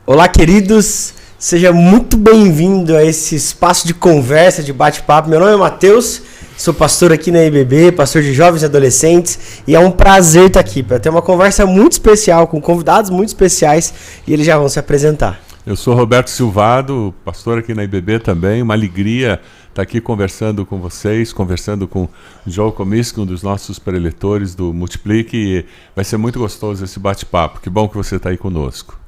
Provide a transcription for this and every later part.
Olá, queridos, seja muito bem-vindo a esse espaço de conversa, de bate-papo. Meu nome é Matheus, sou pastor aqui na IBB, pastor de Jovens e Adolescentes, e é um prazer estar aqui para ter uma conversa muito especial, com convidados muito especiais, e eles já vão se apresentar. Eu sou Roberto Silvado, pastor aqui na IBB também, uma alegria estar aqui conversando com vocês, conversando com o Comiskey, um dos nossos preletores do Multiplique, e vai ser muito gostoso esse bate-papo. Que bom que você está aí conosco.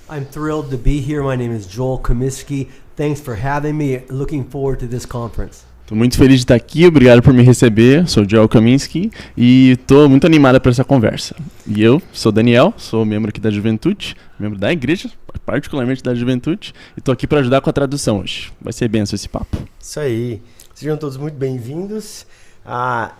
I'm thrilled to be here. My name is Comiskey. Thanks for having me. Looking forward to this conference. Estou muito feliz de estar aqui, obrigado por me receber. Sou o Comiskey e estou muito animado para essa conversa. E eu sou Daniel, sou membro aqui da Juventude, membro da igreja, particularmente da Juventude, e estou aqui para ajudar com a tradução hoje. Vai ser benção esse papo. Isso aí. Sejam todos muito bem-vindos.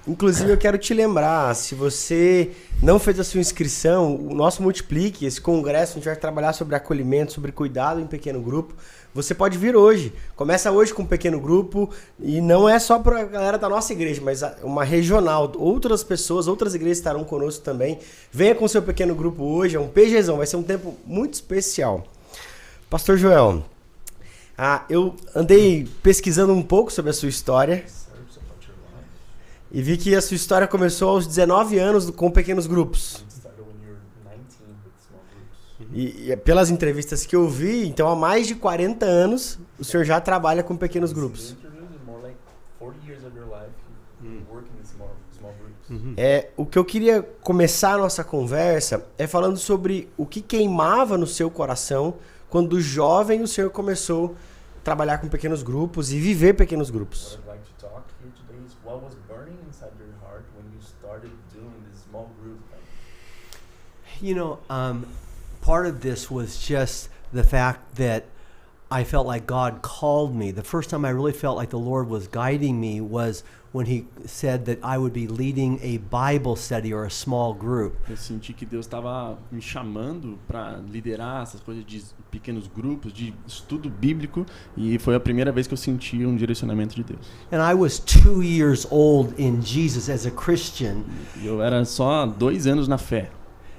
Inclusive eu quero te lembrar, se você não fez a sua inscrição, o nosso Multiplique, esse congresso, a gente vai trabalhar sobre acolhimento, sobre cuidado em pequeno grupo. Você pode vir hoje, começa hoje com um pequeno grupo, e não é só para a galera da nossa igreja, mas uma regional, outras pessoas, outras igrejas estarão conosco também. Venha com o seu pequeno grupo hoje, é um PGzão, vai ser um tempo muito especial. Pastor Joel, eu andei pesquisando um pouco sobre a sua história, e vi que a sua história começou aos 19 anos com pequenos grupos. E pelas entrevistas que eu vi, então há mais de 40 anos o senhor já trabalha com pequenos grupos. O que eu queria começar a nossa conversa é falando sobre o que queimava no seu coração quando jovem o senhor começou a trabalhar com pequenos grupos e viver pequenos grupos. You know, part of this was just the fact that I felt like God called me. The first time I really felt like the Lord was guiding me was when He said that I would be leading a Bible study or a small group. Eu senti que Deus estava me chamando para liderar essas coisas de pequenos grupos, de estudo bíblico, e foi a primeira vez que eu senti um direcionamento de Deus. And I was 2 years old in Jesus as a Christian. Eu era só 2 anos na fé.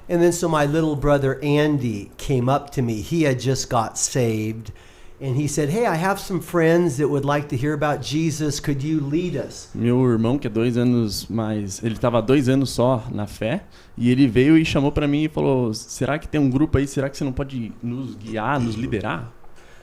And then so my little brother Andy came up to me. He had just got saved. And he said, "Hey, I have some friends that would like to hear about Jesus. Could you lead us?" Meu irmão, que é 2 anos mais, ele estava 2 anos só na fé, e ele veio e chamou para mim e falou: "Será que tem um grupo aí? Será que você não pode nos guiar, nos liderar?"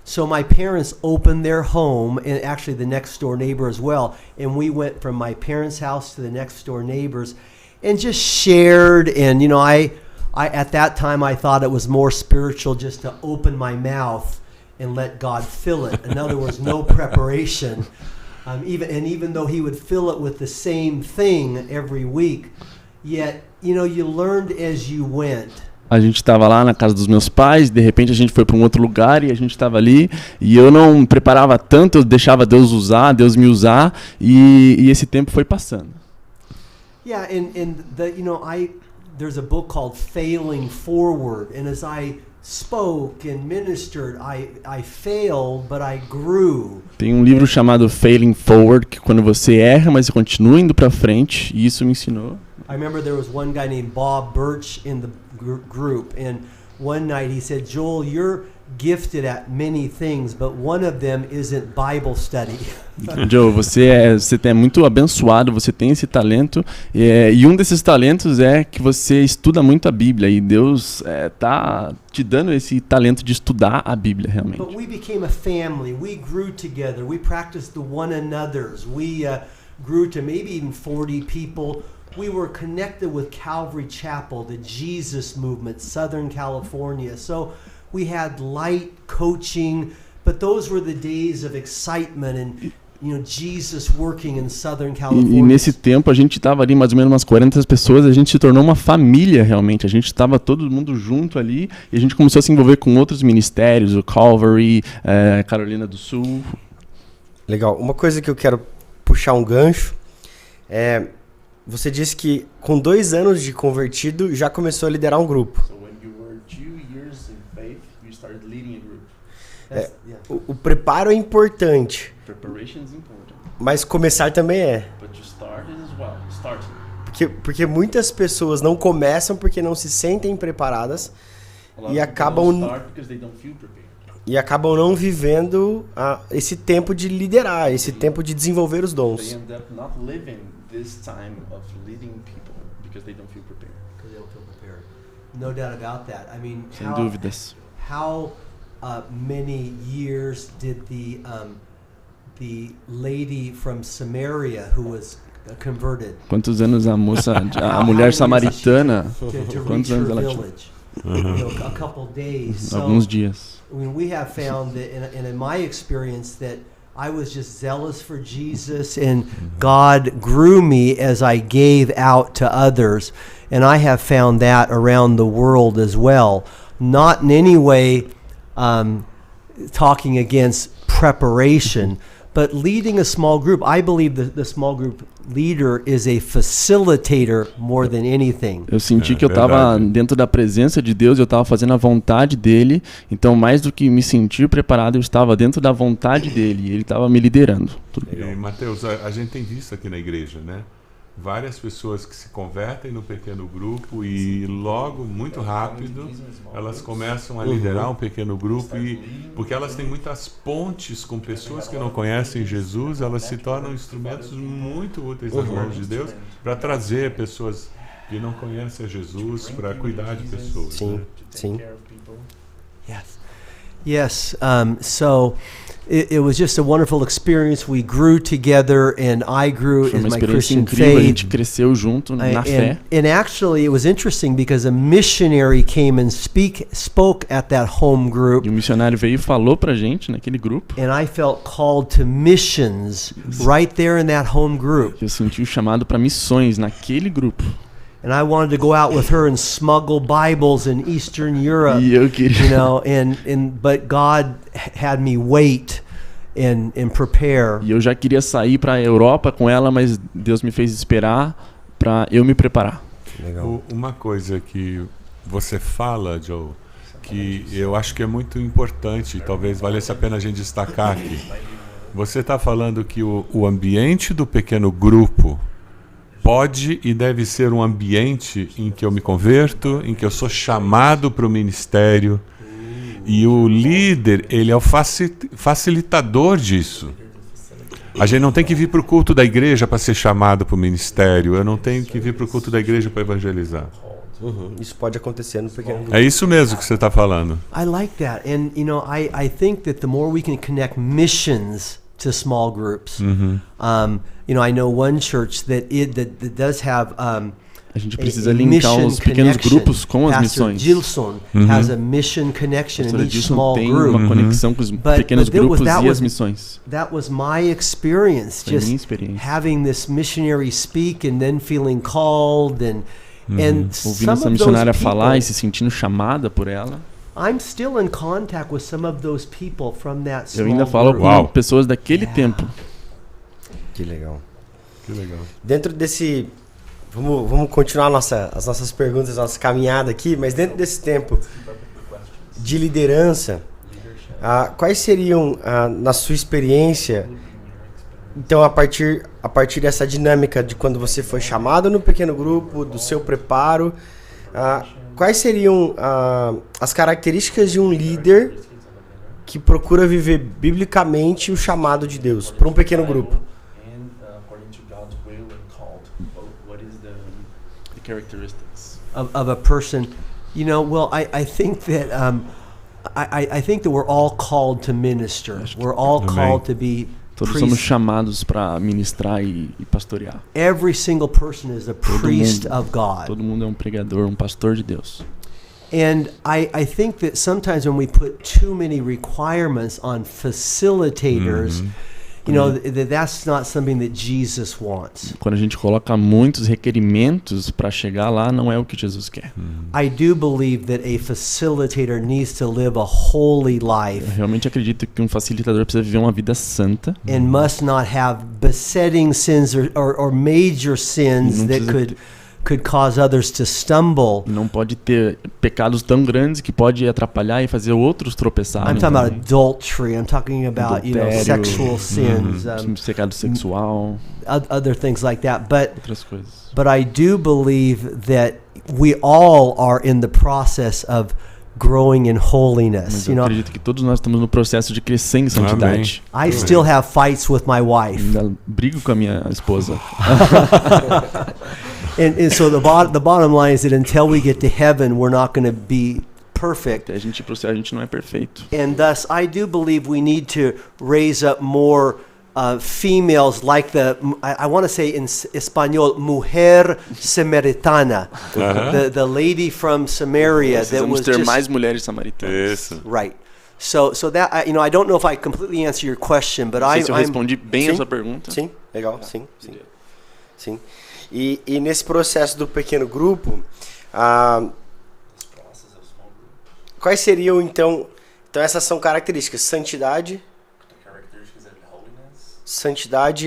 So my parents opened their home, and actually the next door neighbor as well. And we went from my parents' house to the next door neighbors, and just shared. And you know, I at that time I thought it was more spiritual just to open my mouth and let God fill it. In other words, no preparation. Even though He would fill it with the same thing every week, yet you know you learned as you went. A gente estava lá na casa dos meus pais, de repente a gente foi para um outro lugar e a gente estava ali, e eu não preparava tanto, eu deixava Deus me usar, e esse tempo foi passando. Yeah, and you know, there's a book called Failing Forward, and as I spoke and ministered, I failed, but I grew. Tem um livro chamado Failing Forward, que quando você erra, mas você continua indo para frente, e isso me ensinou. I remember there was one guy named Bob Birch in the group, and one night he said, "Joel, you're gifted at many things, but one of them isn't Bible study." Joe, você é muito abençoado, você tem esse talento, e um desses talentos é que você estuda muito a Bíblia, e Deus tá te dando esse talento de estudar a Bíblia realmente. But we became a family. We grew together. We practiced the one another's. We grew to maybe even 40 people. We were connected with Calvary Chapel, the Jesus movement, Southern California. So we had light coaching, but those were the days of excitement and you know, Jesus working in Southern California. E nesse tempo a gente estava ali mais ou menos umas 40 pessoas, a gente se tornou uma família realmente. A gente estava todo mundo junto ali e a gente começou a se envolver com outros ministérios, o Calvary, Carolina do Sul. Legal. Uma coisa que eu quero puxar um gancho é, você disse que com 2 anos de convertido já começou a liderar um grupo. So when you were 2 years in faith, you started leading a group. O preparo é importante. Preparation is important. Mas começar também é. But you start as well. Start. Porque muitas pessoas não começam porque não se sentem preparadas. e acabam não vivendo esse tempo de liderar, esse tempo de desenvolver os dons. No doubt about that. I mean, Sem dúvidas. How many years did the lady from Samaria who was converted? Quantos anos a mulher samaritana? Quantos anos ela tinha? A couple days. Alguns dias. I mean, we have found that, in my experience, that I was just zealous for Jesus, and God grew me as I gave out to others. And I have found that around the world as well. Not in any way talking against preparation, but leading a small group. I believe the small group leader is a facilitator more than anything. Eu senti que eu estava dentro da presença de Deus, eu estava fazendo a vontade dele. Então, mais do que me sentir preparado, eu estava dentro da vontade dele. E ele estava me liderando. E, Mateus, a gente tem visto aqui na igreja, né? Várias pessoas que se convertem no pequeno grupo e logo, muito rápido, elas começam a liderar um pequeno grupo e porque elas têm muitas pontes com pessoas que não conhecem Jesus, elas se tornam instrumentos muito úteis nas mãos de Deus para trazer pessoas que não conhecem a Jesus para cuidar de pessoas. Sim, né? sim. Yes. So it was just a wonderful experience. We grew together, and I grew Foi in uma my experiência Christian incrível, a faith. gente cresceu junto na fé. And actually, it was interesting because a missionary came and spoke at that home group. E o missionário veio e falou pra gente naquele grupo. And I felt called to missions right there in that home group. Eu senti o chamado para missões naquele grupo. And I wanted to go out with her and smuggle Bibles in Eastern Europe. E eu queria, but God had me wait and prepare. E eu já queria sair para a Europa com ela, mas Deus me fez esperar para eu me preparar. Legal. Uma coisa que você fala, Joe, que eu acho que é muito importante, talvez valesse a pena a gente destacar aqui. Você está falando que o ambiente do pequeno grupo pode e deve ser um ambiente em que eu me converto, em que eu sou chamado para o ministério. E o líder, ele é o facilitador disso. A gente não tem que vir para o culto da igreja para ser chamado para o ministério. Eu não tenho que vir para o culto da igreja para evangelizar. Isso pode acontecer no pequeno grupo. É isso mesmo que você está falando. I like that. And, I think that the more we can connect missions to small groups, I know one church that does have A gente precisa linkar os pequenos grupos com as missões. Gilson has a mission connection in each small tem group. uma conexão com os pequenos grupos e as missões. That was my experience, Foi minha just experiência. having this missionary speak and then feeling called and Ouvindo some essa of missionária those falar people, e se sentindo chamada por ela. I'm still in contact with some of those people from that Eu small ainda falo group. com pessoas daquele tempo. Que legal. Que legal. Dentro desse... Vamos continuar as nossas perguntas, a nossa caminhada aqui, mas dentro desse tempo de liderança, quais seriam, na sua experiência, então a partir dessa dinâmica de quando você foi chamado no pequeno grupo, do seu preparo, quais seriam as características de um líder que procura viver biblicamente o chamado de Deus para um pequeno grupo? Characteristics of a person, I think that I think that we're all called to minister. We're all called to be Todos somos chamados para ministrar e pastorear. Every single person is a priest of God. Todo mundo é um pregador, um pastor de Deus. And I think that sometimes when we put too many requirements on facilitators, that's not something that Jesus wants. Quando a gente coloca muitos requerimentos para chegar lá, não é o que Jesus quer. I do believe that a facilitator needs to live a holy life. Eu realmente acredito que um facilitador precisa viver uma vida santa. And must not have besetting sins or major sins that could cause others to stumble. Não pode ter pecados tão grandes que pode atrapalhar e fazer outros tropeçarem. I'm talking about adultery. I'm talking about sexual sins, pecado sexual, other things like that. Outras coisas. But I do believe that we all are in the process of growing in holiness. Mas You eu know, acredito que todos nós estamos no processo de crescer em santidade. I still have fights with my wife. Ainda brigo com a minha esposa. And so the bottom line is that until we get to heaven, we're not going to be perfect. Até a gente ir pro céu, a gente não é perfeito. And thus, I do believe we need to raise up more females like I want to say in Espanol, mujer samaritana, the lady from Samaria that was Precisamos ter just mais mulheres samaritanas. Isso. right. So that I don't know if I completely answer your question, but Não sei se eu I'm respondi bem a Sim. sua pergunta. Sim, legal, sim. E nesse processo do pequeno grupo, quais seriam então essas são características: santidade,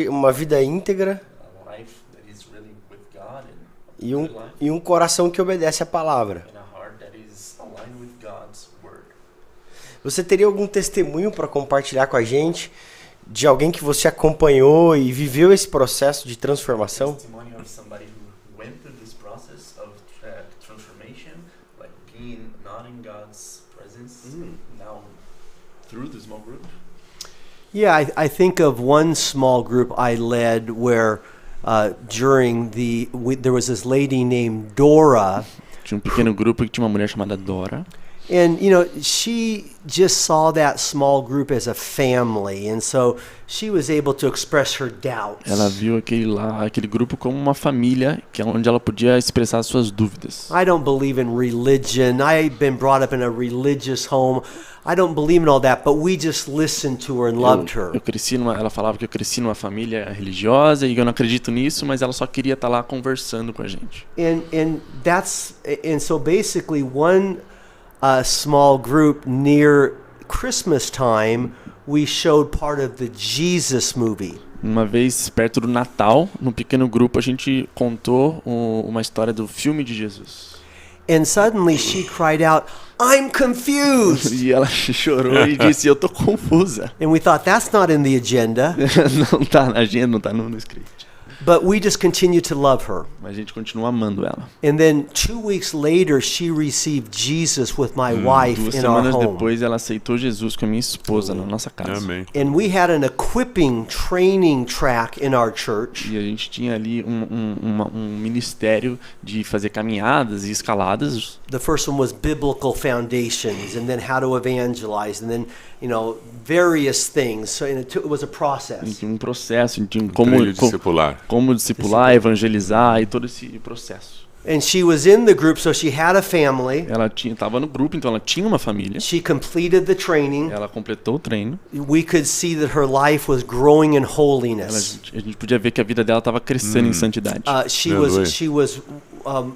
uma vida íntegra e um coração que obedece à palavra. Você teria algum testemunho para compartilhar com a gente de alguém que você acompanhou e viveu esse processo de transformação? Yeah, I think of one small group I led where there was this lady named Dora. Tinha um pequeno grupo que tinha uma mulher chamada Dora. And, she just saw that small group as a family. And so she was able to express her doubts. Ela viu aquele grupo como uma família, que é onde ela podia expressar suas dúvidas. I don't believe in religion. I've been brought up in a religious home. I don't believe in all that, but we just listened to her and loved her. Ela falava que eu cresci numa família religiosa e eu não acredito nisso, mas ela só queria estar lá conversando com a gente. And so basically one small group near Christmas time, we showed part of the Jesus movie. Uma vez perto do Natal, num pequeno grupo, a gente contou uma história do filme de Jesus. And suddenly she cried out, "I'm confused." E ela chorou e disse, eu tô confusa. And we thought, that's not in the agenda. Não tá na agenda, não tá no script. But we just continue to love her. Mas a gente continua amando ela. And then 2 weeks later, she received Jesus with my wife in our 2 semanas home. depois, ela aceitou Jesus com a minha esposa na nossa casa. Amém. And we had an equipping training track in our church. E a gente tinha ali um ministério de fazer caminhadas e escaladas. The first one was biblical foundations, and then how to evangelize, and then various things. So it was a process. Tinha um processo, tinha Como discipular, evangelizar e todo esse processo. And she was in the group, so she had a family. Ela estava no grupo, então ela tinha uma família. She completed the training. Ela completou o treino. We could see that her life was growing in holiness. A gente podia ver que a vida dela estava crescendo em santidade. She was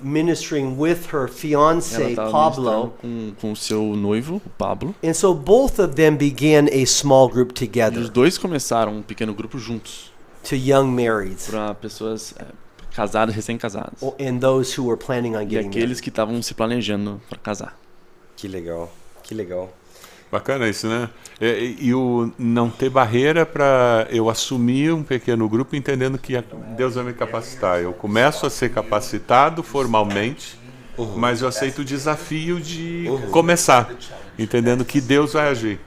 ministering with her fiancé Pablo. Com o seu noivo, o Pablo. And so both of them began a small group E together. os dois começaram um pequeno grupo juntos. To young marrieds. Para pessoas casadas, recém-casadas. And those who were planning on E getting aqueles married. que estavam se planejando para casar. Que legal. Bacana isso, né? E o não ter barreira para eu assumir um pequeno grupo entendendo que Deus vai me capacitar. Eu começo a ser capacitado formalmente, mas eu aceito o desafio de começar, entendendo que Deus vai agir.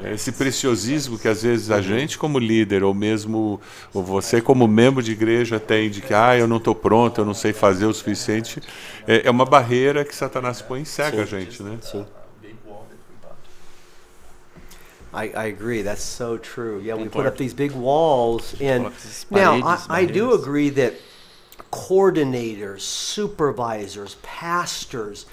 Esse preciosismo que às vezes a gente como líder ou mesmo ou você como membro de igreja tem de que eu não estou pronto, eu não sei fazer o suficiente, é uma barreira que Satanás põe e cega a gente, né? Sim. I agree. That's so true. Yeah, we put up these big walls, and Coloca essas now paredes, I do barreiras. agree that coordinators, supervisors, pastors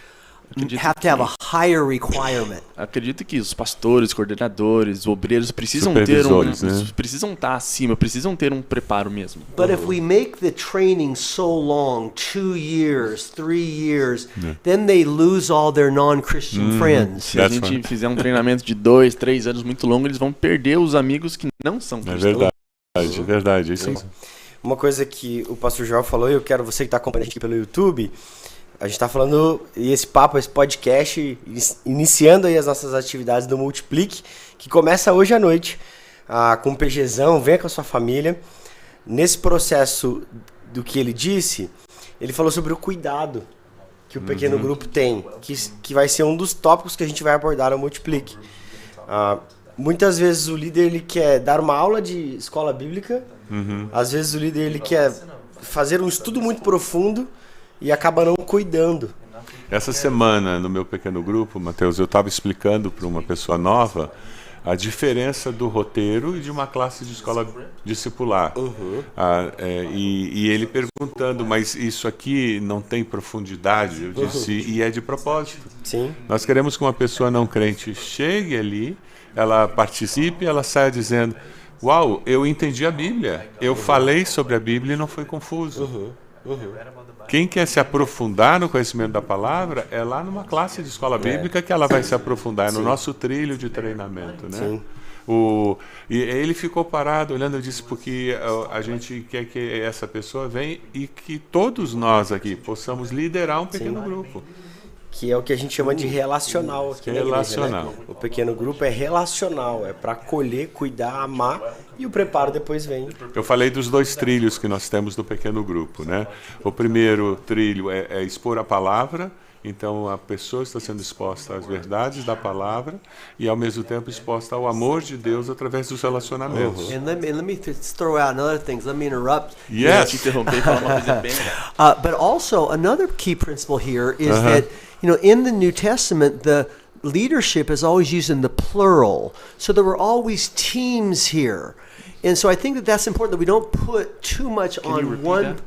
have to have a higher requirement. Acredito que os pastores, coordenadores, obreiros precisam Supervisores, né? precisam estar acima, precisam ter um preparo mesmo. But if we make the training so long, 2 years, 3 years, then they lose all their non-Christian friends. Se a gente fizer um treinamento de 2, 3 anos muito longo, eles vão perder os amigos que não são cristãos. É verdade, isso mesmo. Uma coisa que o pastor João falou, e eu quero você que está acompanhando aqui pelo YouTube, a gente está falando, e esse podcast, iniciando aí as nossas atividades do Multiplique, que começa hoje à noite, com um PGzão, venha com a sua família. Nesse processo do que ele disse, ele falou sobre o cuidado que o pequeno grupo tem, que vai ser um dos tópicos que a gente vai abordar no Multiplique. Muitas vezes o líder ele quer dar uma aula de escola bíblica, às vezes o líder ele quer fazer um estudo muito profundo e acaba não cuidando. Essa semana, no meu pequeno grupo, Mateus, eu estava explicando para uma pessoa nova a diferença do roteiro e de uma classe de escola discipular. E ele perguntando, mas isso aqui não tem profundidade? Eu disse, e é de propósito. Sim. Nós queremos que uma pessoa não crente chegue ali, ela participe, ela saia dizendo, uau, eu entendi a Bíblia, eu falei sobre a Bíblia e não foi confuso. Quem quer se aprofundar no conhecimento da palavra é lá numa classe de escola bíblica que ela vai se aprofundar, é no nosso trilho de treinamento, né? Sim. E ele ficou parado olhando e disse, porque a gente quer que essa pessoa venha e que todos nós aqui possamos liderar um pequeno grupo. Que é o que a gente chama de relacional aqui na igreja, né? O pequeno grupo é relacional, é para acolher, cuidar, amar, e o preparo depois vem. Eu falei dos 2 trilhos que nós temos no pequeno grupo, né? O primeiro trilho é expor a palavra, então a pessoa está sendo exposta às verdades da palavra e ao mesmo tempo exposta ao amor de Deus através dos relacionamentos. And let me throw out another thing. Let me interrupt. Yes. Te interromper e falar uma coisa bem. But also another key principle here is that in the New Testament the leadership is always used in the plural. So there were always teams here. And so I think that that's important that we don't put too much on one.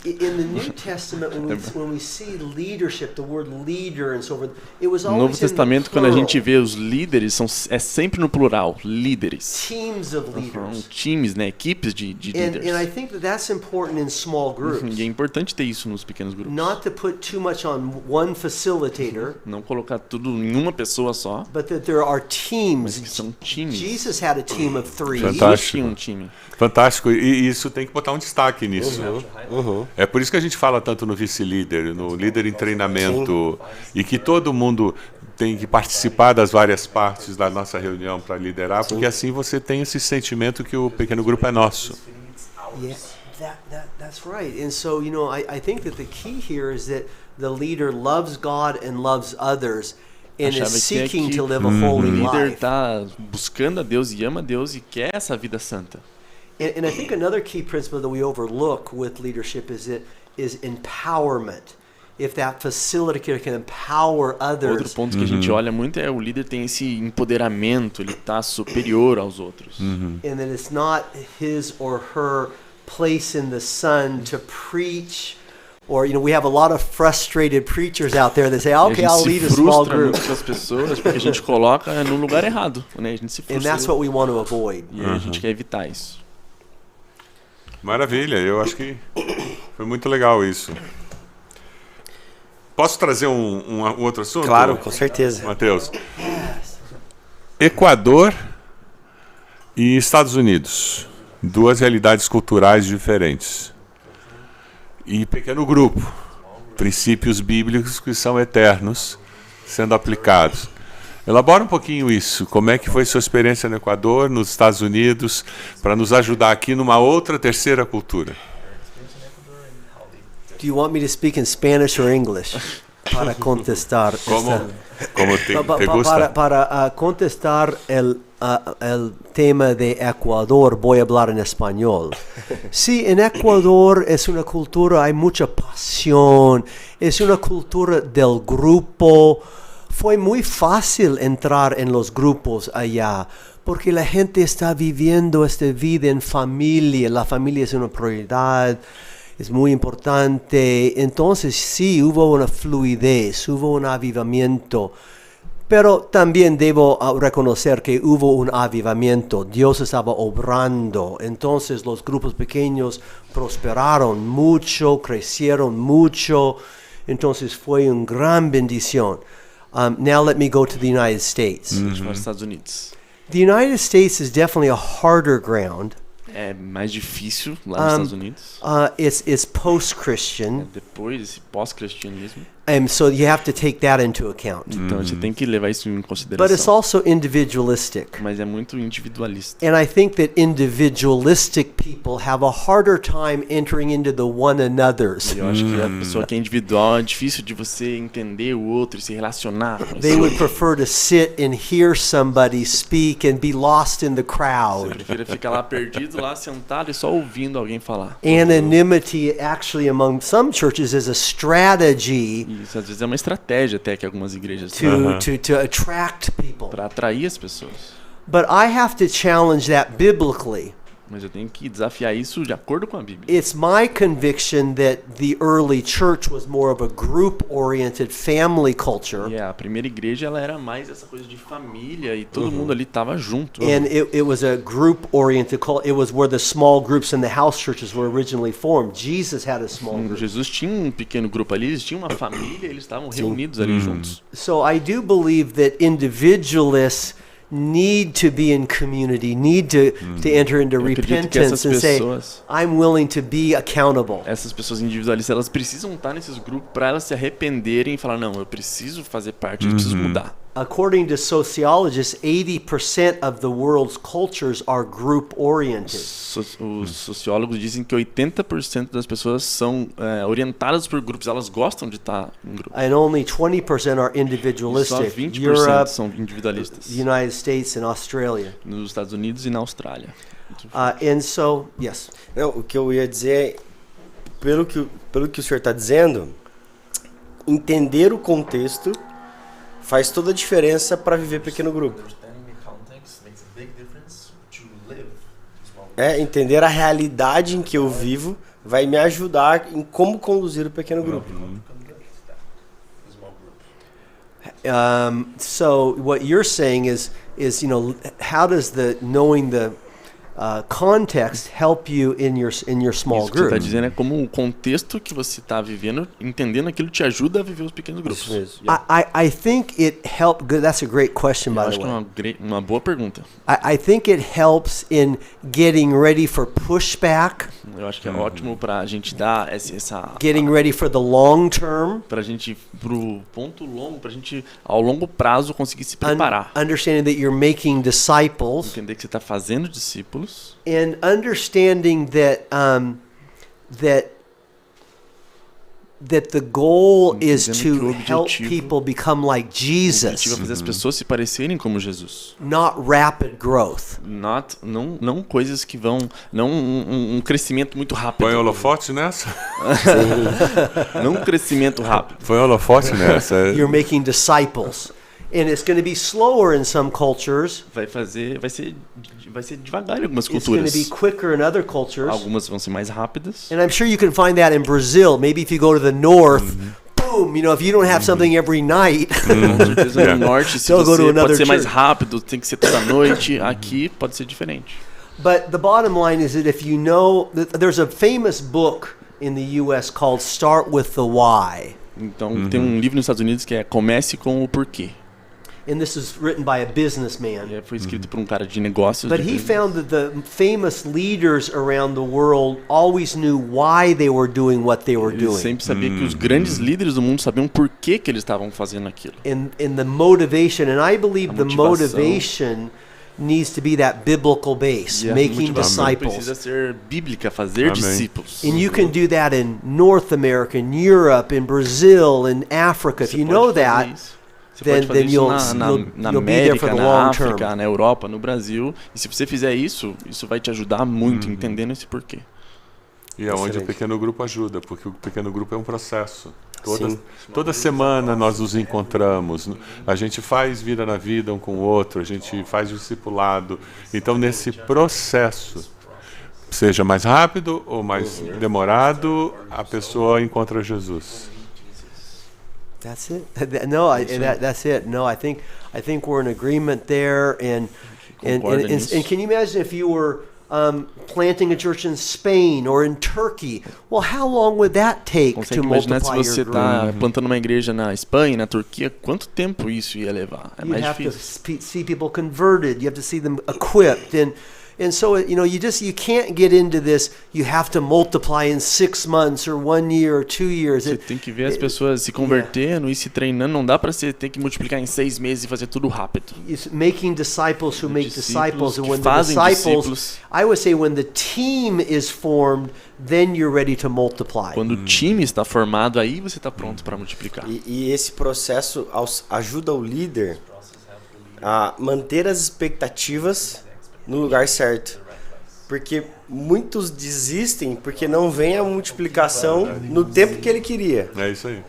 In the New Testament, when we see leadership, the word leader and so forth, it was No always Novo Testamento, in the quando a plural. gente vê os líderes, é sempre no plural, líderes. Teams of leaders. Times, né? Equipes de líderes. And I think that that's important in small groups. E é importante ter isso nos pequenos grupos. Not to put too much on one facilitator, Não colocar tudo em uma pessoa só, but that there are mas teams. que são times. Jesus had a team of 3. Fantástico. Jesus tinha um time. Fantástico, e isso tem que botar um destaque nisso. É por isso que a gente fala tanto no vice-líder, no líder em treinamento, e que todo mundo tem que participar das várias partes da nossa reunião para liderar, porque assim você tem esse sentimento que o pequeno grupo é nosso. Yeah, that's right. And so, I think that the key here is that the leader loves God and loves others and is chave aqui é seeking que to live a o holy líder life. está buscando a Deus e ama a Deus e quer essa vida santa. And I think another key principle that we overlook with leadership is empowerment. If that facilitator can empower Outro others. ponto que a gente olha muito é o líder tem esse empoderamento, ele está superior aos outros. And that it's not his or her place in the sun to preach. Or, we have a lot of frustrated preachers out there that say, okay, I'll lead a small group. Muito com as pessoas porque a gente coloca no lugar errado, né? A gente se And frustra. that's what we want to avoid. E a gente quer evitar isso. Maravilha, eu acho que foi muito legal isso. Posso trazer um outro assunto? Claro, com certeza. Mateus. Equador e Estados Unidos. 2 realidades culturais diferentes. E pequeno grupo. Princípios bíblicos que são eternos sendo aplicados. Elabora um pouquinho isso. Como é que foi sua experiência no Equador, nos Estados Unidos, para nos ajudar aqui numa outra terceira cultura? Do you want me to speak in Spanish or English? Para contestar. Como te gusta? Para contestar el tema de Ecuador, voy a hablar en español. Sí, en Ecuador es una cultura, hay mucha pasión, es una cultura del grupo. Fue muy fácil entrar en los grupos allá, porque la gente está viviendo esta vida en familia, la familia es una prioridad. Es muy importante. Entonces sí, hubo una fluidez, hubo un avivamiento. Pero también debo reconocer que hubo un avivamiento. Dios estaba obrando. Entonces los grupos pequeños prosperaron mucho, crecieron mucho. Entonces fue una gran bendición. Now let me go to the United States. Nos Estados Unidos. The United States is definitely a harder ground. É mais difícil lá nos Estados Unidos. It's post-Christian. Depois esse pós-cristianismo. And so you have to take that into account. Então você tem que levar isso em But it's consideração. also individualistic. Mas é muito individualista. And I think that individualistic people have a harder time entering into the one another's. E eu acho que a pessoa que é individual é difícil de você entender o outro e se relacionar com They esse would outro. prefer to sit and hear somebody speak and be lost in the Você prefere prefere ficar lá perdido, lá sentado e só ouvindo alguém falar. Anonymity actually among some churches is a strategy E isso às vezes é uma estratégia até que algumas igrejas to attract people. para atrair as pessoas. But I have to challenge that biblically. Mas eu tenho que desafiar isso de acordo com a Bíblia. It's my conviction that the early church was more of a group-oriented family culture. E a primeira igreja ela era mais essa coisa de família e todo mundo ali estava junto. And it was a group-oriented culture. It was where the small groups and the house churches were originally formed. Jesus had a small group. Jesus tinha um pequeno grupo ali, eles tinham uma família, eles estavam reunidos ali juntos. So I do believe that individualists need to be in community, need to enter into Eu acredito que repentance essas and say, pessoas, I'm willing to be accountable. essas pessoas individualistas, elas precisam estar nesses grupos para elas se arrependerem e falar, não, eu preciso fazer parte, eu preciso mudar. According to sociologists, 80% of the world's cultures are group-oriented. Os sociólogos dizem que 80% das pessoas são orientadas por grupos, elas gostam de estar em grupo. And only 20% are E só individualistic. 20% Europe, são individualistas. the United States, and Australia. Nos Estados Unidos e na Austrália. And so, yes. Não, o que eu ia dizer é, pelo que o senhor está dizendo, entender o contexto faz toda a diferença para viver pequeno grupo. Entender a realidade em que eu vivo vai me ajudar em como conduzir o pequeno grupo. So what you're saying is how does knowing the context help you in your small Isso que você está group? dizendo é como o contexto que você está vivendo, entendendo aquilo te ajuda a viver os pequenos grupos. Isso mesmo. I think it helped. That's a great question, Eu by acho the que é way. uma boa pergunta. I think it helps in getting ready for pushback, Eu acho que é ótimo para a gente dar essa getting ready for the long term, para a gente pro ponto longo, para a gente ao longo prazo conseguir se preparar, understanding that you're making disciples, entender que você está fazendo discípulos and understanding that that the goal is Entendendo to que o help objetivo- people become like O objetivo é Jesus, fazer as pessoas se parecerem como Jesus. not rapid growth. Não coisas que vão, não um crescimento muito rápido. Põe holofote nessa? Não um crescimento rápido. Põe holofote nessa. You're making disciples, and it's going to be slower in some cultures. Vai ser devagar em algumas It's going to culturas. be quicker in other cultures. Algumas vão ser mais rápidas. And I'm sure you can find that in Brazil. Maybe if you go to the north, boom, if you don't have something every night, Com certeza no norte, se They'll go to você another pode ser mais church. rápido, tem que ser toda noite. Aqui pode ser diferente. but the bottom line is that if you know, there's a famous book in the U.S. called Start with the Why. Então tem um livro nos Estados Unidos que é Comece com o Porquê. And this is written by a businessman. E foi escrito por um cara de negócios. But he found that the famous leaders around the world always knew why they were doing what they were Ele doing. sempre sabia que os grandes líderes do mundo sabiam por que eles estavam fazendo aquilo. And the motivation, and I believe the motivação. motivation needs to be that biblical base, E a making motivação disciples. precisa ser bíblica, fazer Amém. discípulos. And you can do that in North America, in Europe, in Brazil, in Africa. If Você you pode know fazer that, isso. Você then- pode fazer then isso na you'll be there for América, the na long África, term. na Europa, no Brasil. E se você fizer isso, isso vai te ajudar muito, entendendo esse porquê. E é onde o Excelente. pequeno grupo ajuda, porque o pequeno grupo é um processo. Sim. Toda semana nós nos encontramos, a gente faz vida na vida um com o outro, a gente faz discipulado. Então, nesse processo, seja mais rápido ou mais demorado, a pessoa encontra Jesus. That's it. That's it. No, I think we're in agreement there. And Concordo nisso. can you imagine if you were planting a church in Spain or in Turkey? Well, how long would that take Consegue to imaginar se multiply você your group? está plantando uma igreja na Espanha, na Turquia, quanto tempo isso ia levar? É You mais have to difícil. see people converted. You have to see them equipped, and And so, you know, you can't get into this, you have to multiply in 6 months or 1 year or 2 years. Você tem que ver as pessoas se convertendo e se treinando. Não dá para você ter que multiplicar em 6 meses e fazer tudo rápido. It's making disciples who make disciples. And when the fazem disciples, discípulos. I would say when the team is formed, then you're ready to multiply. Quando o time está formado, aí você está pronto para multiplicar. E esse processo ajuda o líder a manter as expectativas no lugar certo. Porque muitos desistem porque não vem a multiplicação no tempo que ele queria. É isso aí.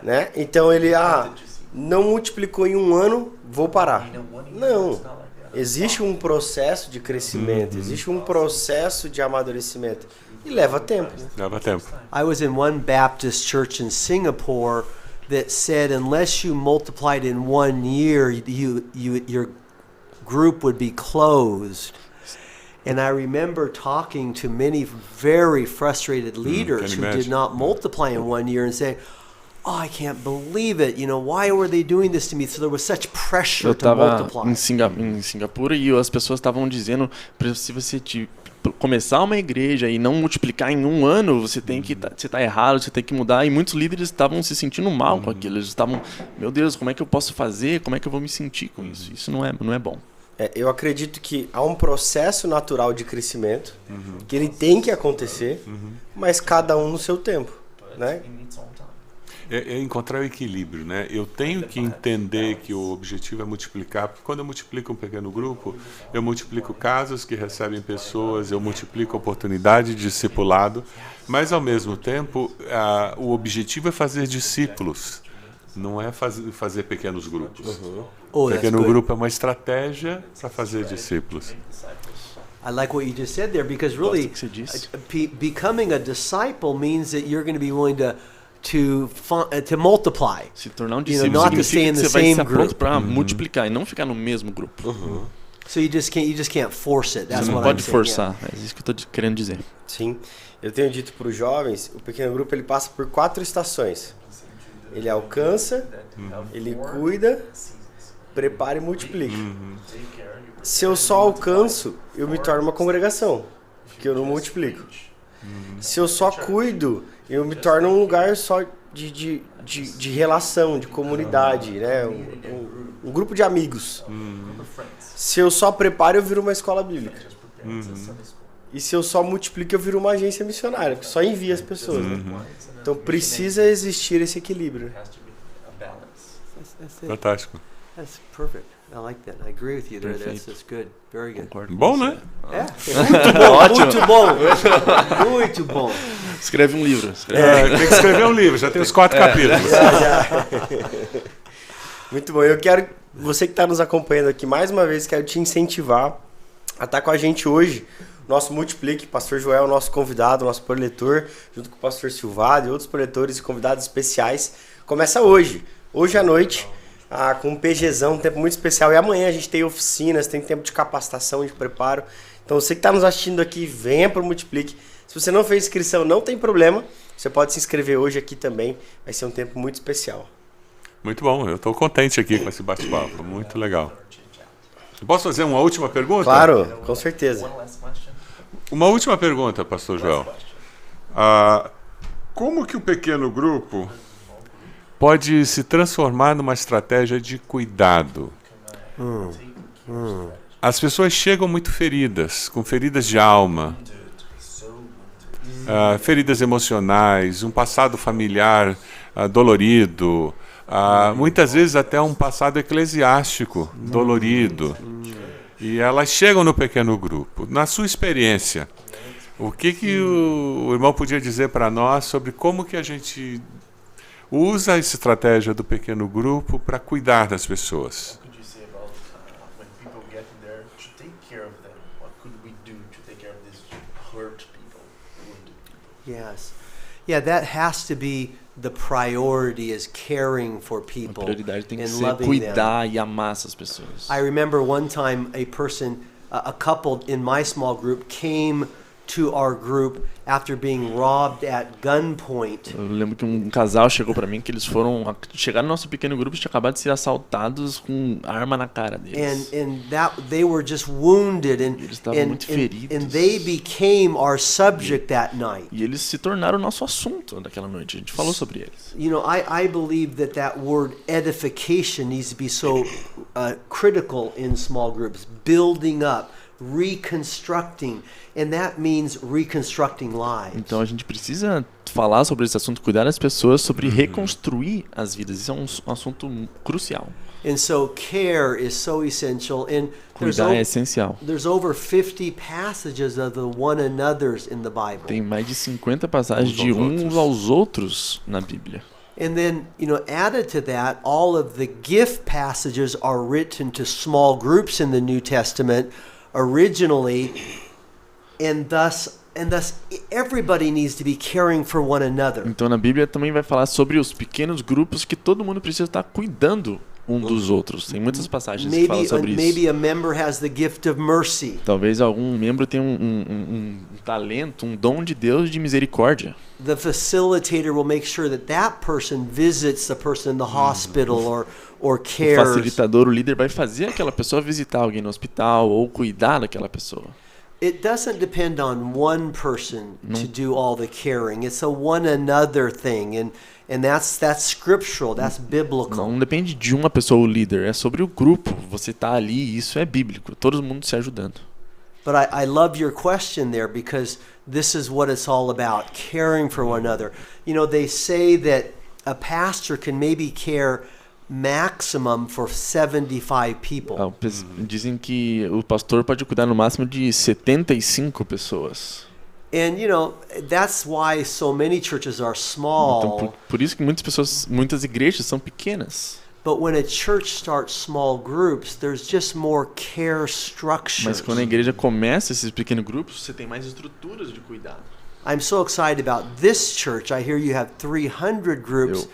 Né? Então ele, não multiplicou em 1 ano, vou parar. Não. Existe um processo de crescimento, existe um processo de amadurecimento. E leva tempo. Leva tempo. I was in one Baptist church in Singapore that said unless you multiplied in 1 year, your group would be closed. And I remember talking to many very frustrated leaders who did not multiply in 1 year and saying, "Oh, I can't believe it. You know, why were they doing this to me?" So there was such pressure to multiply. Em Singapura e as pessoas estavam dizendo, se você começar uma igreja e não multiplicar em 1 ano, você tá errado, você tem que mudar. E muitos líderes estavam se sentindo mal com aquilo. Eles estavam, meu Deus, como é que eu posso fazer? Como é que eu vou me sentir com isso? Isso não é bom. Eu acredito que há um processo natural de crescimento, que ele tem que acontecer, mas cada um no seu tempo, né? É encontrar o equilíbrio, né? Eu tenho que entender que o objetivo é multiplicar, porque quando eu multiplico um pequeno grupo, eu multiplico casas que recebem pessoas, eu multiplico a oportunidade de discipulado, mas ao mesmo tempo o objetivo é fazer discípulos, não é fazer pequenos grupos. Pequeno grupo é uma estratégia para fazer discípulos. I like what you just said there, because really becoming a disciple means that you're going to be willing to multiply. Se tornar um discípulo significa que você vai estar pronto para multiplicar e não ficar no mesmo grupo. So you just can't force it. That's Você não what I'm pode saying, forçar. É isso que eu estou querendo dizer. Sim. Eu tenho dito para os jovens, o pequeno grupo ele passa por 4 estações. Ele alcança, ele cuida, prepara e multiplica. Se eu só alcanço, eu me torno uma congregação, que eu não multiplico. Se eu só cuido, eu me torno um lugar só de relação, de comunidade, né? Um grupo de amigos. Se eu só preparo, eu viro uma escola bíblica. E se eu só multiplico, eu viro uma agência missionária, que só envia as pessoas. Né? Então precisa existir esse equilíbrio. Fantástico. That's perfect. I like that. I agree with you there. That's good. Very good. Bom, né? Muito bom. Muito bom. Escreve um livro. Tem que escrever um livro, já tem os 4 capítulos. Muito bom. Eu quero, você que está nos acompanhando aqui, mais uma vez, quero te incentivar a estar com a gente hoje. Nosso Multiplique, Pastor Joel, nosso convidado, nosso preletor, junto com o Pastor Silvado e outros preletores e convidados especiais. Começa hoje à noite, com um PGzão, um tempo muito especial. E amanhã a gente tem oficinas, tem tempo de capacitação, de preparo. Então você que está nos assistindo aqui, venha para o Multiplique. Se você não fez inscrição, não tem problema. Você pode se inscrever hoje aqui também. Vai ser um tempo muito especial. Muito bom, eu estou contente aqui com esse bate-papo, muito legal. Posso fazer uma última pergunta? Claro, com certeza. Uma última pergunta, Pastor Joel. Como que o pequeno grupo pode se transformar numa estratégia de cuidado? As pessoas chegam muito feridas, com feridas de alma, feridas emocionais, um passado familiar dolorido, muitas vezes até um passado eclesiástico dolorido. E elas chegam no pequeno grupo. Na sua experiência, o que o irmão podia dizer para nós sobre como que a gente usa essa estratégia do pequeno grupo para cuidar das pessoas? Yes. Yeah, that has to be the priority, is caring for people A prioridade tem que and ser loving cuidar e amar essas pessoas. I remember one time a couple in my small group came to our group after being robbed at gunpoint. Eu lembro que um casal chegou pra mim que eles chegaram no nosso pequeno grupo e tinham acabado de ser assaltados com arma na cara deles. And that they were just wounded Eles estavam muito feridos. and they became our subject that night. E eles se tornaram o nosso assunto daquela noite. A gente falou sobre eles. You know, I believe that word edification needs to be so critical in small groups, building up, reconstructing, and that means reconstructing lives. Então a gente precisa falar sobre esse assunto, cuidar das pessoas, sobre reconstruir as vidas. Isso é um assunto crucial. And so care is so essential. And Cuidar é essencial. there's over 50 passages of the one another's in the Bible. Tem mais de 50 passagens de uns aos outros na Bíblia. And then, you know, added to that, all of the gift passages are written to small groups in the New Testament originally, and thus everybody needs to be caring for one another. Então na Bíblia também vai falar sobre os pequenos grupos que todo mundo precisa estar cuidando um dos outros. Tem muitas passagens que falam sobre isso. Maybe a member has the gift of mercy. Talvez algum membro tenha um talento, um dom de Deus de misericórdia. The facilitator will make sure that person visits the person in the hospital or O cares. facilitador, o líder, vai fazer aquela pessoa visitar alguém no hospital ou cuidar daquela pessoa. It doesn't depend on one person to do all the caring. It's a one another thing, and that's scriptural. That's biblical. Não depende de uma pessoa, o líder. É sobre o grupo. Você está ali e isso é bíblico. Todo mundo se ajudando. But I love your question there, because this is what it's all about, caring for one another. You know, they say that a pastor can maybe care maximum for 75 people. Dizem que o pastor pode cuidar no máximo de 75 pessoas. And you know, that's why so many churches are small. Então, por isso que muitas igrejas são pequenas. But when a church starts small groups, there's just more care structures. Mas quando a igreja começa esses pequenos grupos, você tem mais estruturas de cuidado. I'm so excited about this church. I hear you have 300 groups.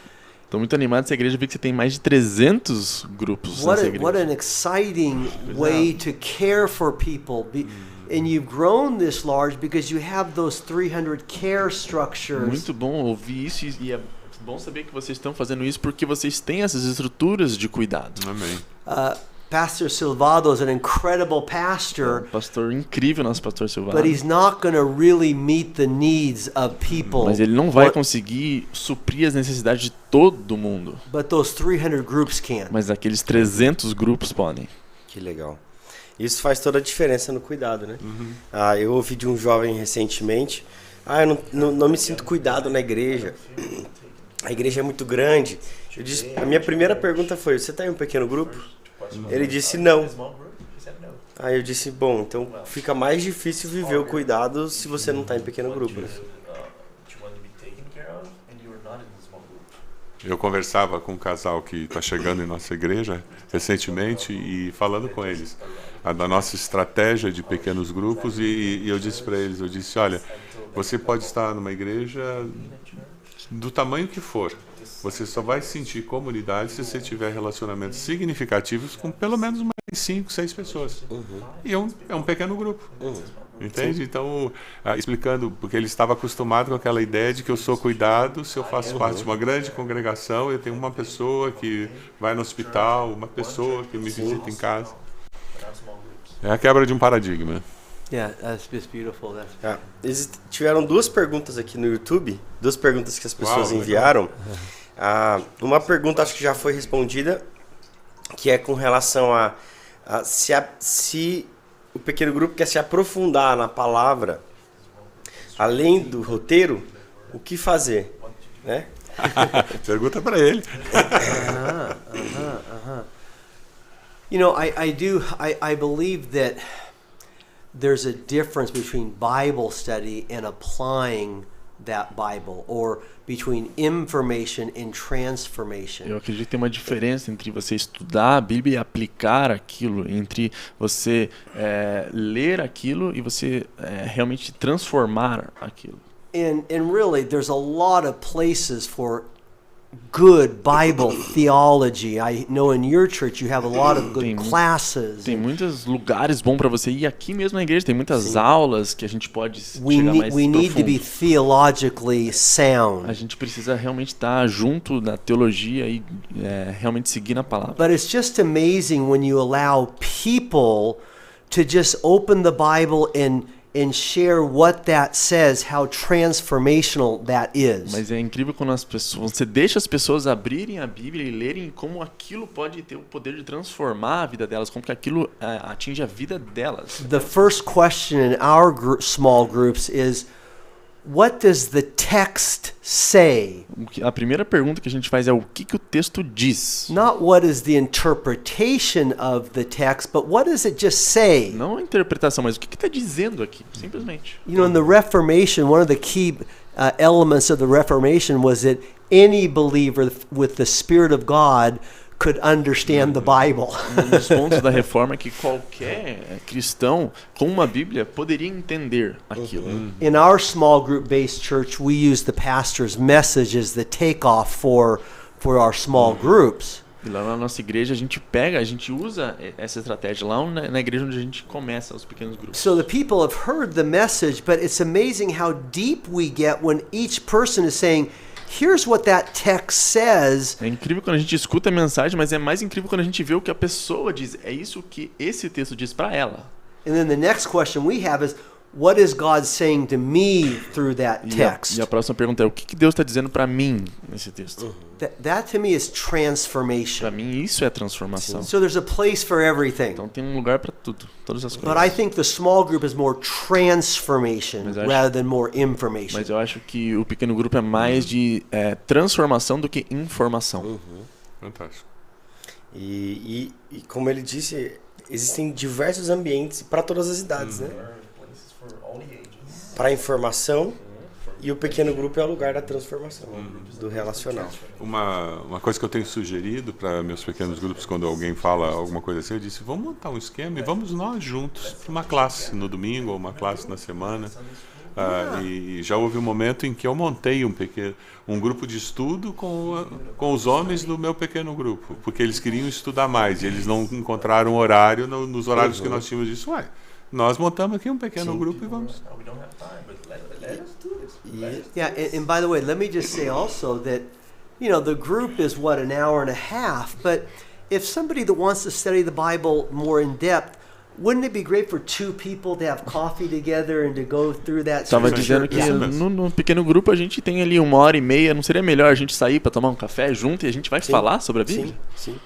Estou muito animado essa igreja, ver que você tem mais de 300 grupos nessa igreja. What an exciting way to care for people. And you've grown this large because you have those 300 care structures. Muito bom ouvir isso, e é bom saber que vocês estão fazendo isso porque vocês têm essas estruturas de cuidado. Amém. Pastor Silvado is an incredible pastor. Pastor incrível, nosso pastor Silvado. But he's not going to really meet the needs of people. Mas ele não vai conseguir suprir as necessidades de todo mundo. But those 300 groups can. Mas aqueles 300 grupos podem. Que legal. Isso faz toda a diferença no cuidado, né? Eu ouvi de um jovem recentemente, eu não me sinto cuidado na igreja. A igreja é muito grande. A minha primeira pergunta foi, você está em um pequeno grupo? Ele disse não. Aí eu disse, bom, então fica mais difícil viver o cuidado se você não está em pequeno grupo. Né? Eu conversava com um casal que está chegando em nossa igreja recentemente e falando com eles da nossa estratégia de pequenos grupos e eu disse para eles, olha, você pode estar numa igreja do tamanho que for. Você só vai sentir comunidade se você tiver relacionamentos significativos com pelo menos mais 5, 6 pessoas. E é um pequeno grupo. Entende? Então, explicando, porque ele estava acostumado com aquela ideia de que eu sou cuidado se eu faço parte de uma grande congregação, eu tenho uma pessoa que vai no hospital, uma pessoa que me visita em casa. É a quebra de um paradigma. Yeah, that's beautiful. Tiveram 2 perguntas aqui no YouTube, 2 perguntas que as pessoas enviaram. Uma pergunta acho que já foi respondida, que é com relação a se o pequeno grupo quer se aprofundar na palavra, além do roteiro, o que fazer, né? Pergunta para ele. You know, I believe that there's a difference between Bible study and applying that Bible, or between information and transformation. Eu acredito que tem uma diferença entre você estudar a Bíblia e aplicar aquilo, entre você ler aquilo e você realmente transformar aquilo. And really, there's a lot of places for good Bible theology. I know in your church you have a lot of good classes. Tem muitos lugares bons para você ir. Aqui mesmo na igreja tem muitas aulas que a gente pode chegar mais We need to be profundo. theologically sound. A gente precisa realmente estar junto da teologia e realmente seguir na palavra. But it's just amazing when you allow people to just open the Bible and share what that says, how transformational that is. Mas é incrível quando você deixa as pessoas abrirem a Bíblia e lerem como aquilo pode ter o poder de transformar a vida delas, como que aquilo atinge a vida delas. The first question in our small groups is, what does the text say? A primeira pergunta que a gente faz é o que o texto diz. Not what is the interpretation of the text, but what does it just say? Não a interpretação, mas o que está dizendo aqui, simplesmente. You know, in the Reformation, one of the key elements of the Reformation was that any believer with the Spirit of God could understand the Bible. Um dos pontos da reforma é que qualquer cristão com uma Bíblia poderia entender aquilo. In our small group based church, we use the pastor's message as the takeoff for our small groups. E lá na nossa igreja a gente usa essa estratégia lá na igreja onde a gente começa os pequenos grupos. So the people have heard the message, but it's amazing how deep we get when each person is saying, here's what that text says. É incrível quando a gente escuta a mensagem, mas é mais incrível quando a gente vê o que a pessoa diz. É isso que esse texto diz para ela. And then the next question we have is, what is God saying to me through that text? E a próxima pergunta é o que Deus está dizendo para mim nesse texto? That to me is transformation. Para mim isso é transformação. So there's a place for everything. Então tem um lugar para tudo, todas as coisas. But I think the small group is more transformation rather than more information. Mas eu acho que o pequeno grupo é mais de transformação do que informação. Fantástico. E como ele disse, existem diversos ambientes para todas as idades, né? Para informação, e o pequeno grupo é o lugar da transformação, do relacional. Uma coisa que eu tenho sugerido para meus pequenos grupos, quando alguém fala alguma coisa assim, eu disse, vamos montar um esquema e vamos nós juntos para uma classe no domingo ou uma classe na semana. E já houve um momento em que eu montei um grupo de estudo com os homens do meu pequeno grupo, porque eles queriam estudar mais e eles não encontraram horário nos horários que nós tínhamos. Disse, nós montamos aqui um pequeno grupo e vamos. Yeah, and by the way, let me just say also that, you know, the group is an hour and a half, but if somebody that wants to study the Bible more in depth, wouldn't it be great for two people to have coffee together and to go through that? Estava dizendo que no pequeno grupo a gente tem ali 1h30, não seria melhor a gente sair para tomar um café junto e a gente vai falar sobre a Bíblia? Sim.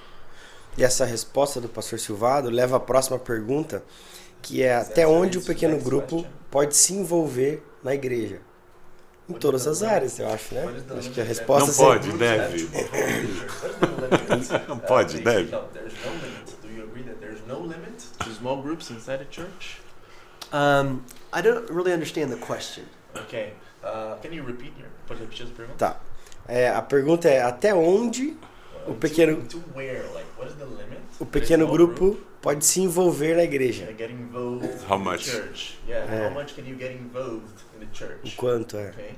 E essa resposta do pastor Silvado leva à próxima pergunta, que é até onde o pequeno grupo pode se envolver na igreja. Em todas as áreas, eu acho, né? Acho que a resposta não pode, deve. Não pode, deve. Small groups inside a church? I don't really understand the question. Okay. Can you repeat here? Pode repetir essa pergunta? Tá. A pergunta é até onde o pequeno grupo pode se envolver na igreja. How much? How much can you get involved in the church? O quanto é? Okay.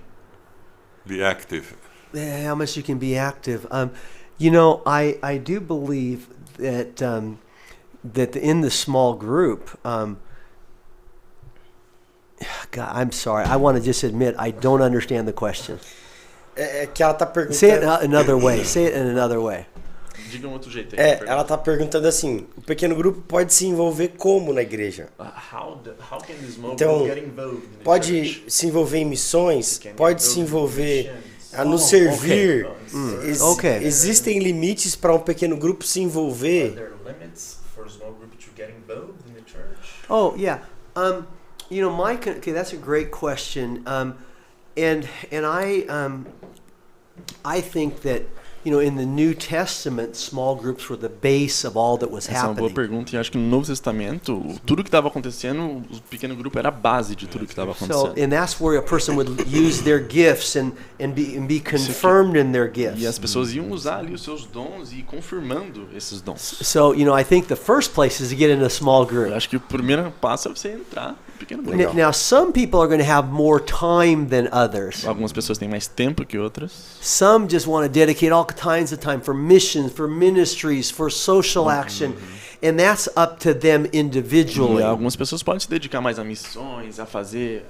Be active. How much you can be active. You know, I do believe that that in the small group, God, I'm sorry. I want to just admit I don't understand the question. É que ela tá perguntando. Say it another way. Say it in another way. Diga um outro jeito. Ela tá perguntando assim: o pequeno grupo pode se envolver como na igreja? Então, pode se envolver em missões, pode se envolver no servir. Existem limites para um pequeno grupo se envolver? Oh yeah. You know, okay, that's a great question. And I think that, you know, in the New Testament, small groups were the base of all that was happening. Essa é uma boa pergunta, e acho que no Novo Testamento, tudo que estava acontecendo, o pequeno grupo era a base de tudo que estava acontecendo. So, and that's where a person would use their gifts and be confirmed in their gifts. E as pessoas iam usar ali os seus dons e ir confirmando esses dons. So, you know, I think the first place is to get in a small group. Eu acho que o primeiro passo é você entrar pequeno grupo. Now, some people are going to have more time than others. Algumas pessoas têm mais tempo que outras. Some just want to dedicate all kinds of time for missions, for ministries, for social action, and that's up to them individually. E algumas pessoas podem se dedicar mais a missões, a fazer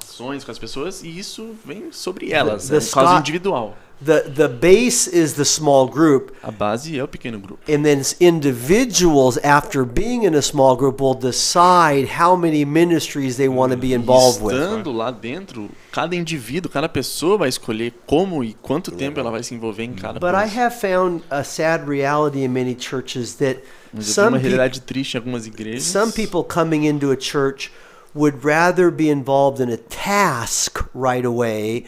ações com as pessoas, e isso vem sobre elas, é um caso individual. The base is the small group. A base é o pequeno grupo. And then individuals, after being in a small group, will decide how many ministries they want to be involved with. Estando lá dentro, cada indivíduo, cada pessoa vai escolher como e quanto tempo ela vai se envolver em cada But I coisa. have found a sad reality in many churches that Mas eu tenho uma realidade triste em algumas igrejas. some people coming into a church would rather be involved in a task right away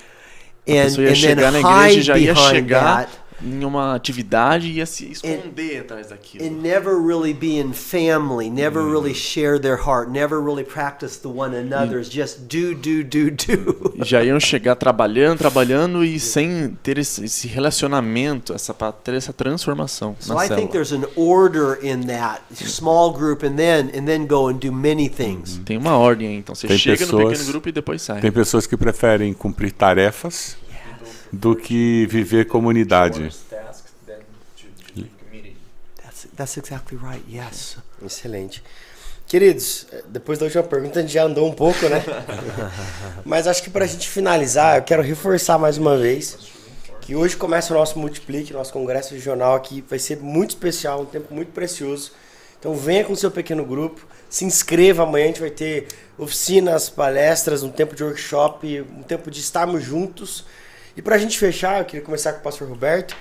and then chegar na igreja hide já ia behind chegar that. Em uma atividade e ia se esconder atrás daquilo. And never really be in family, never really share their heart, never really practice the one another's, just do. E já iam chegar trabalhando e sem ter esse relacionamento, ter essa transformação So na I think célula. there's an order in that small group and then go and do many things. Tem uma ordem aí, então você Tem chega no pessoas- pequeno grupo e depois sai. Tem pessoas que preferem cumprir tarefas do que viver comunidade. That's exactly right. Yes. Excelente. Queridos, depois da última pergunta a gente já andou um pouco, né? Mas acho que para a gente finalizar, eu quero reforçar mais uma vez que hoje começa o nosso Multiplique, nosso congresso regional aqui. Vai ser muito especial, um tempo muito precioso. Então venha com o seu pequeno grupo, se inscreva. Amanhã a gente vai ter oficinas, palestras, um tempo de workshop, um tempo de estarmos juntos. E para a gente fechar, eu queria começar com o pastor Roberto.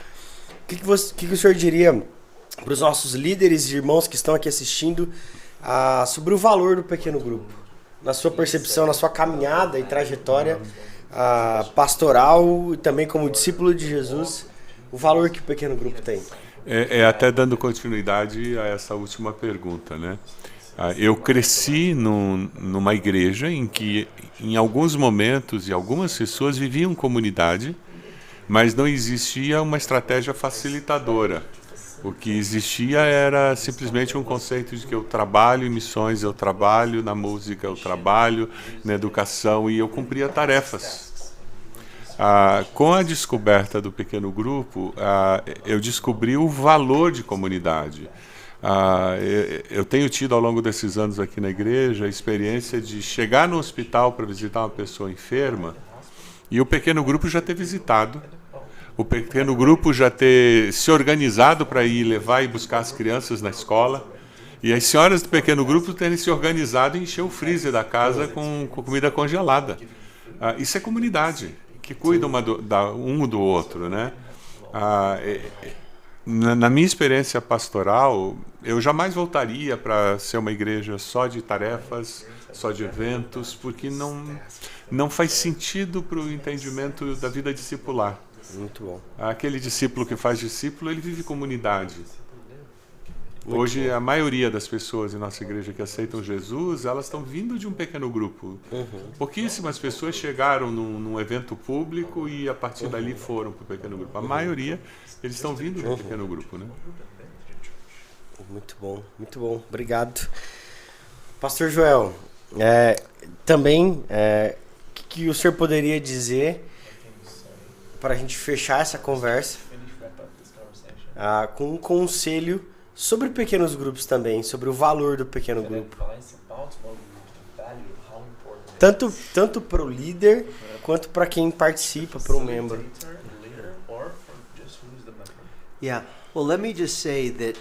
O que o senhor diria para os nossos líderes e irmãos que estão aqui assistindo sobre o valor do pequeno grupo? Na sua percepção, na sua caminhada e trajetória pastoral e também como discípulo de Jesus, o valor que o pequeno grupo tem. Até dando continuidade a essa última pergunta, né? Eu cresci numa igreja em que, em alguns momentos e algumas pessoas viviam comunidade, mas não existia uma estratégia facilitadora. O que existia era simplesmente um conceito de que eu trabalho em missões, eu trabalho na música, eu trabalho na educação e eu cumpria tarefas. Com a descoberta do pequeno grupo, eu descobri o valor de comunidade. Eu tenho tido ao longo desses anos aqui na igreja a experiência de chegar no hospital para visitar uma pessoa enferma e o pequeno grupo já ter visitado, o pequeno grupo já ter se organizado para ir levar e buscar as crianças na escola, e as senhoras do pequeno grupo terem se organizado e encher o freezer da casa com comida congelada. Isso é comunidade, que cuida um do outro, né? Na minha experiência pastoral, eu jamais voltaria para ser uma igreja só de tarefas, só de eventos, porque não faz sentido para o entendimento da vida discipular. Muito bom. Aquele discípulo que faz discípulo, ele vive comunidade. Hoje, a maioria das pessoas em nossa igreja que aceitam Jesus, elas estão vindo de um pequeno grupo. Pouquíssimas pessoas chegaram num evento público e a partir dali foram para o pequeno grupo. A maioria, eles estão vindo de um pequeno grupo, né? Muito bom, muito bom. Obrigado. Pastor Joel, também, o que o senhor poderia dizer para a gente fechar essa conversa com um conselho sobre pequenos grupos também, sobre o valor do pequeno grupo? Tanto para o líder, quanto para quem participa, para o membro. Yeah. Well, let me just say that,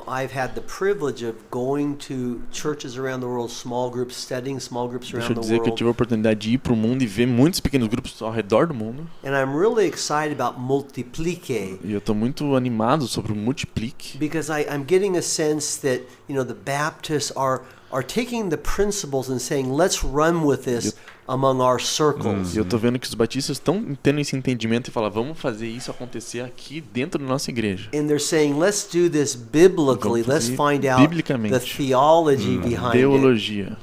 I've had the privilege of going to churches around the world, small groups, studying small groups Deixa around eu the dizer que eu world. tive a oportunidade de ir para o mundo e ver muitos pequenos grupos ao redor do mundo. And I'm really excited about Multiplique E eu estou muito animado sobre o Multiplique. because I'm getting a sense that, the Baptists are taking the principles and saying, let's run with this among our circles. E eu estou vendo que os batistas estão tendo esse entendimento e falam, vamos fazer isso acontecer aqui dentro da nossa igreja. And they're saying, let's do this biblically. Vamos Let's fazer find out biblicamente. the theology behind it Teologia.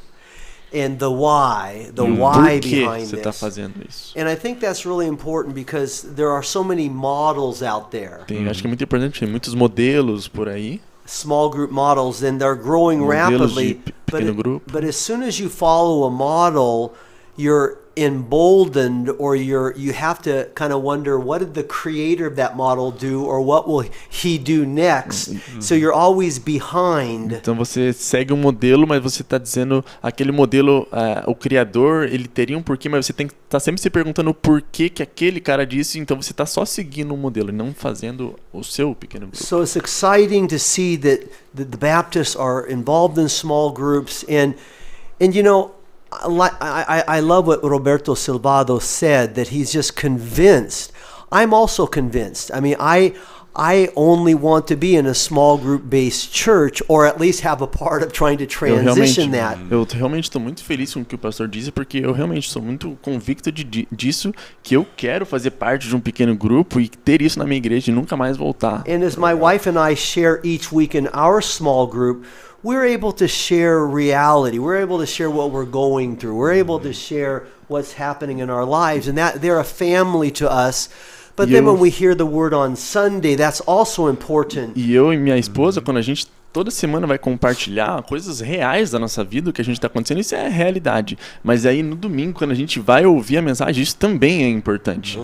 and the why Por que behind você está this. fazendo isso? And I think that's really important because there are so many models out there. Acho que é muito importante, tem muitos modelos por aí. small group models, then they're growing Modelos rapidly. de pequeno grupo. But as soon as you follow a model, you're emboldened, or you have to kind of wonder, what did the creator of that model do, or what will he do next? So you're always behind. Então você segue um modelo, mas você está dizendo aquele modelo, o criador, ele teria um porquê, mas você tem que estar sempre se perguntando o porquê que aquele cara disse. Então você está só seguindo um modelo e não fazendo o seu pequeno grupo. So it's exciting to see that the Baptists are involved in small groups, and you know, I love what Roberto Silvado said, that he's just convinced. I'm also convinced. I mean, I only want to be in a small group based church, or at least have a part of trying to transition that. Eu realmente estou muito feliz com o que o pastor disse, porque eu realmente sou muito convicto disso, que eu quero fazer parte de um pequeno grupo e ter isso na minha igreja e nunca mais voltar. And as my wife and I share each week in our small group, we're able to share reality. We're able to share what we're going through. We're able to share what's happening in our lives, and that they're a family to us. But then when we hear the word on Sunday, that's also important. E eu e minha esposa, quando a gente toda semana vai compartilhar coisas reais da nossa vida, o que a gente está acontecendo, isso é a realidade. Mas aí no domingo, quando a gente vai ouvir a mensagem, isso também é importante.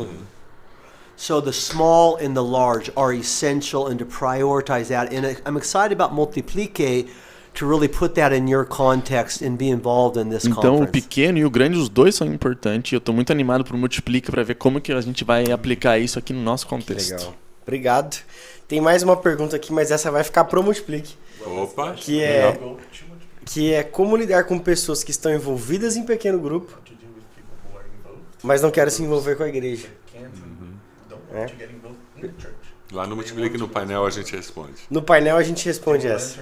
So the small and the large are essential, and to prioritize that. And I'm excited about Multiplique, to really put that in your context and be involved in this Então conference. o pequeno e o grande, os dois são importantes. Eu estou muito animado para o Multiplique, para ver como que a gente vai aplicar isso aqui no nosso contexto. Legal. Obrigado. Tem mais uma pergunta aqui, mas essa vai ficar pro Multiplique. Opa! Que é como lidar com pessoas que estão envolvidas em pequeno grupo, mas não querem se envolver com a igreja. É? Lá no Multiplique, no painel, a gente responde. No painel a gente responde essa.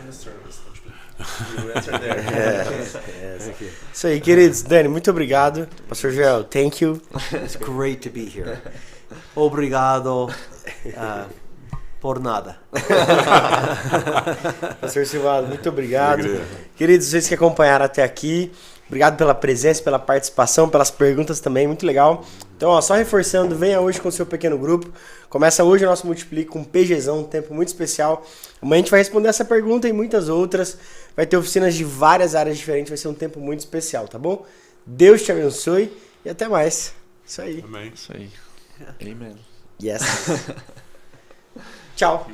Isso aí, queridos. Dani, muito obrigado. Pastor Joel, thank you. It's great to be here. Obrigado por nada. Pastor Silvado, muito obrigado. Queridos, vocês que acompanharam até aqui, obrigado pela presença, pela participação, pelas perguntas também, muito legal. Então, ó, só reforçando, venha hoje com o seu pequeno grupo. Começa hoje o nosso Multiplique com um PGzão, um tempo muito especial. Amanhã a gente vai responder essa pergunta e muitas outras. Vai ter oficinas de várias áreas diferentes, vai ser um tempo muito especial, tá bom? Deus te abençoe e até mais. Isso aí. Amém. Isso aí. Amen. Yes. Tchau.